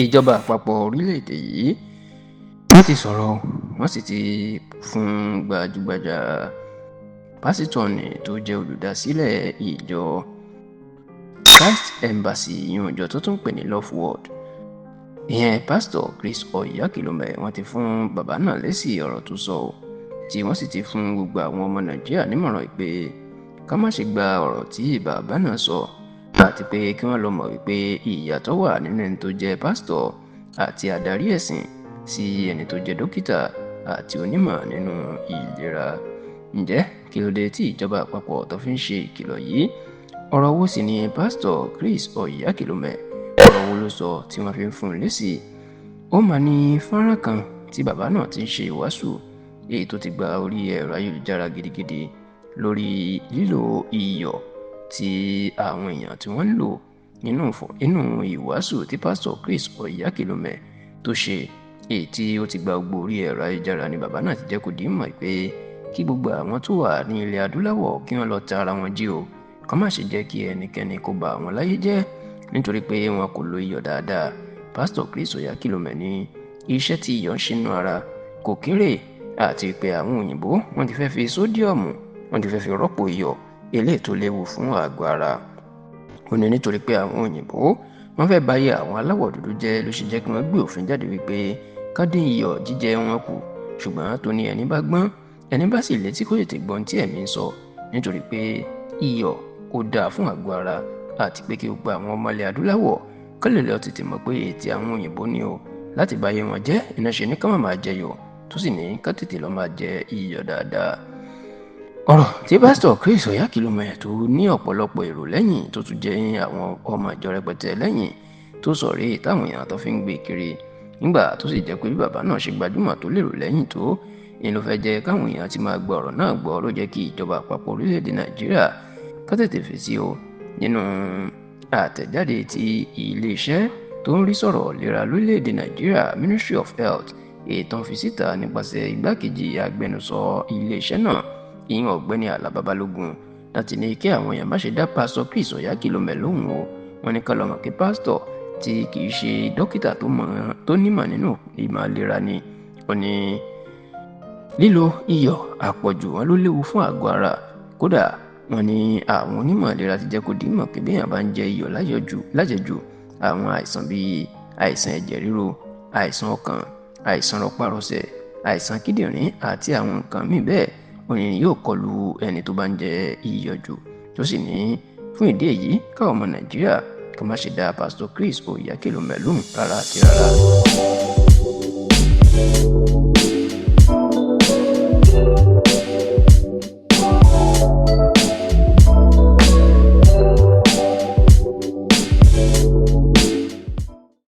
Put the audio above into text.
ìjọba àpapọ̀ orílẹ̀-èdè yìí wọ́n ti sọ̀rọ̀ wọ́n sì ti fún gbajúgbajà pásítọ̀ ní tó jẹ́ olùdásílẹ̀ ìjọ Christ Embassy ìyẹn ìjọ tó tún pè ní Love World ìyẹn pásítọ̀ Chris Oyakhilome. Wọ́n ti fún bàbá náà lésì ọ̀rọ̀ tó sọ tí wọ́n sì ti fún gbogbo àwọn ọmọ Nàìjíríà nímọ̀ràn pé ká má ṣe gba ọ̀rọ̀ tí bàbá náà sọ àti pé kí wọ́n lọ mọ̀ wípé ìyàtọ̀ wà nínú ẹni tó jẹ́ pásítọ̀ àti adarí ẹ̀sìn sí ẹni tó jẹ́ dókítà àti onímọ̀ nínú ìlera. Ǹjẹ́ kí ló dé tí ìjọba àpapọ̀ tó fi ń ṣe ìkìlọ̀ yìí? Ọ̀rọ̀ wo sì ni pásítọ̀ Chris Oyakhilome ọ̀rọ̀ wo ló sọ tí wọ́n fi ń fún un lésì? Ó mà ní fọ́nrán kan tí bàbá náà ti ń ṣe ìwàásù èyí tó ti gba orí ẹ̀rọ ayélujára gidigidi lórí lílo iyọ̀ tí àwọn èèyàn tí wọ́n ń lò nínú ìwàásù tí pásítọ̀ Chris Oyakhilome tó ṣe èyí tí ó ti gba gbogbo orí ẹ̀rọ ayélujára ni bàbá náà ti jẹ́ kó di mọ̀ pé kí gbogbo àwọn tó wà ní ilẹ̀ adúláwọ̀ kí wọ́n lọ ta ara wọn jí o, kó má ṣe jẹ́ kí ẹnikẹ́ni kó ba àwọn láyé jẹ́ nítorí pé wọn kò lo iyọ̀ dáadáa. Pásítọ̀ Chris Oyakhilome ní iṣẹ́ tí iyọ̀ ń ṣe nínú ara kò kéré àti pé àwọn òyìnbó wọ́n ti fẹ́ fi sódíọ̀mù wọ́n ti fẹ́ fi rọ́pò iyọ̀ eléyìí tó léwu fún àgọ́ ara. Ó ní nítorí pé àwọn òyìnbó wọ́n fẹ́ báyé àwọn aláwọ̀ dúdú jẹ́ ló ṣe jẹ́ kí wọ́n gbé òfin jáde wípé ká dín iyọ̀ jíjẹ wọn kù, ṣùgbọ́n tó ní ẹni bá gbọ́n ẹni bá sì létí kó tètè gbọ́n tí ẹ̀mí ń sọ, nítorí pé iyọ̀ ó dáa fún àgọ́ ara àti pé kí gbogbo àwọn ọmọ ilẹ̀ adúláwọ̀ kó lè lọ tètè mọ̀ pé ètí àwọn òyìnbó ni o láti báyé wọn jẹ́ iná ṣe ní ká má máa jẹ iyọ̀ tó sì ní ká tètè lọ máa jẹ iyọ̀ dáadáa. Ọ̀rọ̀ tí pásítọ̀ Chris Oyakhilome tó ní ọ̀pọ̀lọpọ̀ èrò lẹ́yìn tó tún jẹ́ àwọn ọmọ ìjọ rẹpẹtẹ lẹ́yìn tó sọ rèé táwọn èèyàn tó fi ń gbé kiri nígbà tó sì jẹ́ pé bí bàbá náà ṣe gbajúmọ̀ tó lérò lẹ́yìn tó ni ló fẹ́ jẹ́ káwọn èèyàn ti máa gbọ́ ọ̀rọ̀ náà gbọ́ ló jẹ́ kí ìjọba àpapọ̀ orílẹ̀-èdè Nàìjíríà ká tètè fèsì o nínú àtẹ̀jáde tí iléeṣẹ́ tó ń rí sọ̀rọ̀ ìlera lórílẹ̀-èdè Nàìjíríà Ministry of Health ètò fi síta nípasẹ̀ igbákejì agbẹnusọ iléeṣẹ́ náà ìyẹn ọ̀gbẹ́ni Àlàbá Balógun láti ní kí àwọn èèyàn má ṣe dá pásítọ̀ Chris Oyakhilome lóhùn o. Wọ́n ní ká lọ mọ̀ kí pásítọ̀ tí kì í ṣe dókítà tó nímọ̀ nínú ìmọ̀ ìlera ni. Ó ní lílo iyọ̀ àpọ̀jù wọn ló léwu fún àgọ́ ara. Kódà wọ́n ní àwọn onímọ̀ ìlera ti jẹ́ kó di mọ̀ pé bí èèyàn bá ń jẹ iyọ̀ lájẹjù àwọn àìsàn bíi àìsàn ẹ̀jẹ̀ ríru, àìsàn ọkàn, àìsàn rọpárọsẹ̀, àìsàn kíndìnrín àti àwọn nǹkan míì bẹ́ẹ̀ òní yóò kọlu ẹni tó bá ń jẹ iyọ̀ jù. Tó sì ní fún ìdí èyí káwọn ọmọ Nàìjíríà kó má ṣe dá pásítọ̀ Chris Oyakhilome lóhùn rárá àti rárá.